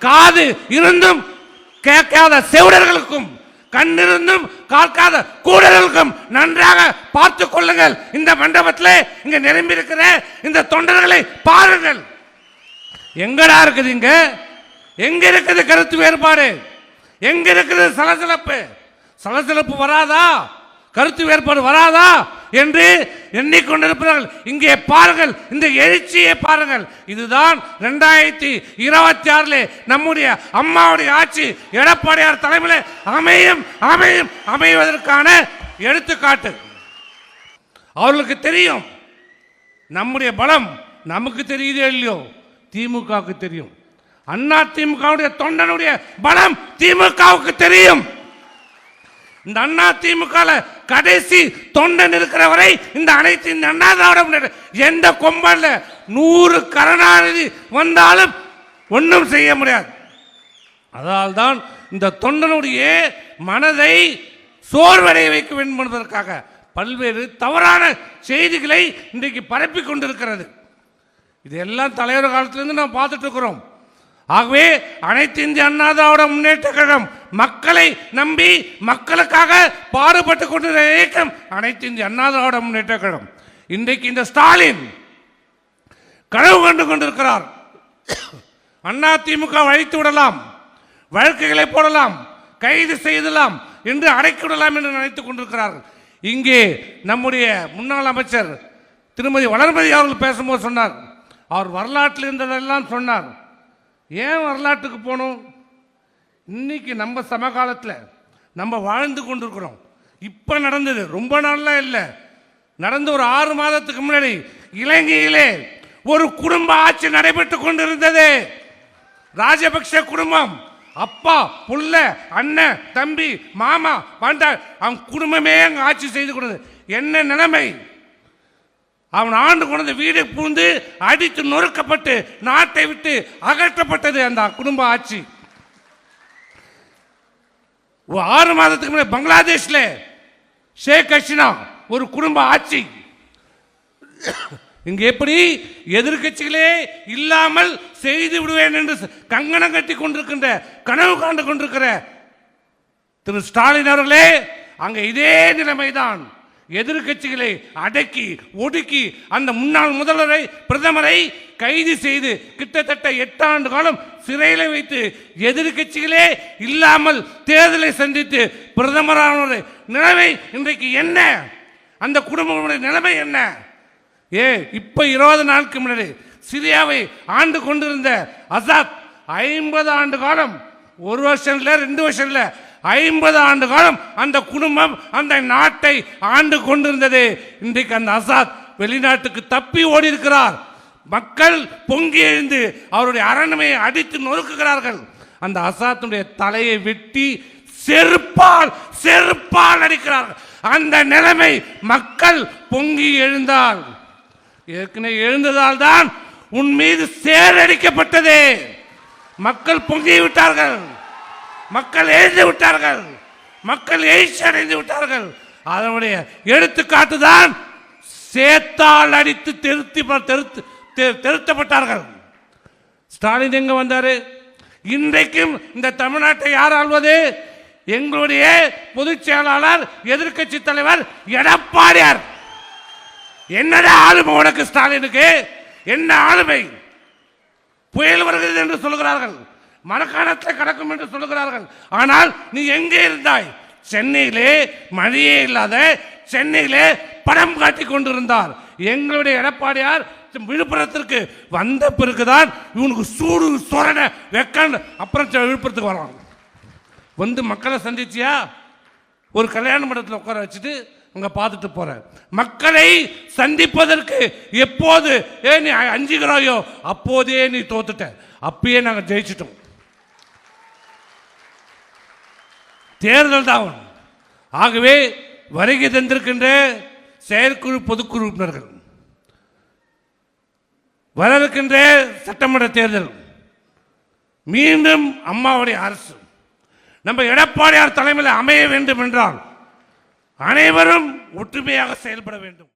காது இருந்தும் கேட்காத செவிடர்களுக்கும் கண்ணிருந்தும் காக்காத கூடர்களுக்கும் நன்றாக பார்த்து கொள்ளுங்கள். இந்த மண்டபத்தில் இங்க நிரம்பி இருக்கிற இந்த தொண்டர்களை பாருங்கள். எங்கடா இருக்குது இங்க? எங்க இருக்குது கருத்து வேறுபாடு? எங்க இருக்குது சலசலப்பு? சலசலப்பு வராதா? கருத்து வேறுபாடு வராதா என்று எண்ணிக்கொண்டிருப்பார்கள். இங்கே பாருங்கள், இந்த எழுச்சியை பாருங்கள். இதுதான் 2026 நம்முடைய அம்மாவுடைய ஆட்சி எடப்பாடியார் தலைமையில் அமைவதற்கான எடுத்துக்காட்டு. அவர்களுக்கு தெரியும் நம்முடைய பலம் நமக்கு தெரியுதே இல்லையோ, திமுகவுக்கு தெரியும். அண்ணா திமுகவுடைய தொண்டனுடைய பலம் திமுகவுக்கு தெரியும். இந்த அண்ணா திமுக கடைசி தொண்டன் இருக்கிற வரை இந்த அனைத்து இந்த அண்ணா திராவிட எந்த கொம்பல்ல 100 கருணாநிதி வந்தாலும் ஒன்றும் செய்ய முடியாது. அதனால் தான் இந்த தொண்டனுடைய மனதை சோர்வடைய வைக்க வேண்டும் என்பதற்காக பல்வேறு தவறான செய்திகளை இன்றைக்கு பரப்பி கொண்டிருக்கிறது. இதெல்லாம் தலைவர் காலத்திலிருந்து நாம் பார்த்துட்டு இருக்கிறோம். ஆகவே அனைத்து இந்திய அண்ணா திராவிட முன்னேற்ற கழகம் மக்களை நம்பி மக்களுக்காக பாடுபட்டு கொண்டிருக்கிற இயக்கம் அனைத்து இந்திய அண்ணா திராவிட முன்னேற்ற கழகம். இன்றைக்கு இந்த ஸ்டாலின் கனவு கண்டு கொண்டிருக்கிறார். அண்ணா திமுக அழைத்து விடலாம், வழக்குகளை போடலாம், கைது செய்தலாம் என்று அடைக்கி விடலாம் என்று நினைத்துக் கொண்டிருக்கிறார்கள். இங்கே நம்முடைய முன்னாள் அமைச்சர் திருமதி வளர்மதி அவர்கள் பேசும்போது சொன்னார், அவர் வரலாற்றில் இருந்ததெல்லாம் சொன்னார். ஏன் வரலாற்றுக்கு போகணும்? இன்னைக்கு நம்ம சமகாலத்தில் நம்ம வாழ்ந்து கொண்டிருக்கிறோம். இப்போ நடந்தது ரொம்ப நாள்லாம் இல்லை, நடந்த ஒரு 6 மாதத்துக்கு முன்னாடி இலங்கையிலே ஒரு குடும்ப ஆட்சி நடைபெற்று கொண்டிருந்தது. ராஜபக்ஷ குடும்பம், அப்பா புள்ள அண்ணன் தம்பி மாமா பண்டார், அவன் குடும்பமே அங்கே ஆட்சி செய்து கொண்டது. என்ன நிலைமை? அவன் ஆண்டு கொண்டு வீடு பூந்து அடித்து நொறுக்கப்பட்டு நாட்டை விட்டு அகற்றப்பட்டது அந்த குடும்ப ஆட்சி. 6 மாதத்துக்கு முன்னாடி பங்களாதேஷ்ல ஷேக் ஹசீனா ஒரு குடும்ப ஆட்சி. இங்க எப்படி எதிர்கட்சிகளே இல்லாமல் செய்து விடுவேன் என்று கங்கணம் கட்டி கொண்டிருக்கின்ற கனவு காண்டு கொண்டிருக்கிற திரு ஸ்டாலின் அவர்களே, அங்க இதே நிலைமைதான். எதிர்கட்சிகளை அடக்கி ஒடுக்கி அந்த முன்னாள் முதல்வரை பிரதமரை கைது செய்து கிட்டத்தட்ட 8 ஆண்டு காலம் சிறையில் வைத்து எதிர்கட்சிகளே இல்லாமல் தேர்தலை சந்தித்து பிரதமரான நிலைமை இன்றைக்கு என்ன? அந்த குடும்பங்களுடைய நிலைமை என்ன? இப்ப 20 நாளுக்கு முன்னாடி சிரியாவை ஆண்டு கொண்டிருந்த அசாத் 50 ஆண்டு காலம், 1 வருஷம் இல்லை 2 வருஷம் இல்லை, 50 ஆண்டு காலம் அந்த குடும்பம் அந்த நாட்டை ஆண்டு கொண்டிருந்தது. இன்றைக்கு அந்த அசாத் வெளிநாட்டுக்கு தப்பி ஓடி இருக்கிறார். மக்கள் பொங்கி எழுந்து அவருடைய அரண்மையை அடித்து நொறுக்குகிறார்கள். அந்த அசாத்துடைய தலையை வெட்டி செருப்பால் அடிக்கிறார்கள். அந்த நிலைமை மக்கள் பொங்கி எழுந்தால், ஏற்கனவே எழுந்ததால் தான் உன் மீது சேரடிக்கப்பட்டது. மக்கள் பொங்கி விட்டார்கள், மக்கள் எழுந்து விட்டார்கள், மக்கள் எழுச்சி அடைந்து விட்டார்கள். அதனுடைய எடுத்துக்காட்டு தான் சேத்தால் அடித்து திருத்தப்பட்டார்கள். ஸ்டாலின் எங்க வந்தாரு? இன்றைக்கும் இந்த தமிழ்நாட்டை யார் ஆள்வது? எங்களுடைய பொதுச் செயலாளர் எதிர்கட்சி தலைவர் எடப்பாடியார். என்னடா ஆளுமை உனக்கு ஸ்டாலினுக்கு? என்ன ஆளுமை? புயல் வருகிறது என்று சொல்கிறார்கள், மரக்காணத்தை கடக்கும் என்று சொல்லுகிறார்கள். ஆனால் நீ எங்கே இருந்தாய்? சென்னையிலே மழையே இல்லாத சென்னையிலே படம் காட்டி கொண்டிருந்தார். எங்களுடைய எடப்பாடியார் விழுப்புரத்திற்கு வந்த பிறகுதான் இவனுக்கு சூடு சொரண வெக்க, அப்புறம் விழுப்புரத்துக்கு வரான். வந்து மக்களை சந்திச்சியா? ஒரு கல்யாண மண்டபத்தில் உட்கார வச்சுட்டு அங்கே பார்த்துட்டு போற. மக்களை சந்திப்பதற்கு எப்போது நீ அஞ்சுகிறாயோ அப்போதே நீ தோத்துட்ட. அப்பயே நாங்கள் ஜெயிச்சிட்டோம். தேர்தல் தான். ஆகவே வருகை தந்திருக்கின்ற செயற்குழு பொதுக்குழு உறுப்பினர்கள், வர இருக்கின்ற சட்டமன்ற தேர்தல், மீண்டும் அம்மாவுடைய அரசு நம்ம எடப்பாடியார் தலைமையில் அமைய வேண்டும் என்றால் அனைவரும் ஒற்றுமையாக செயல்பட வேண்டும்.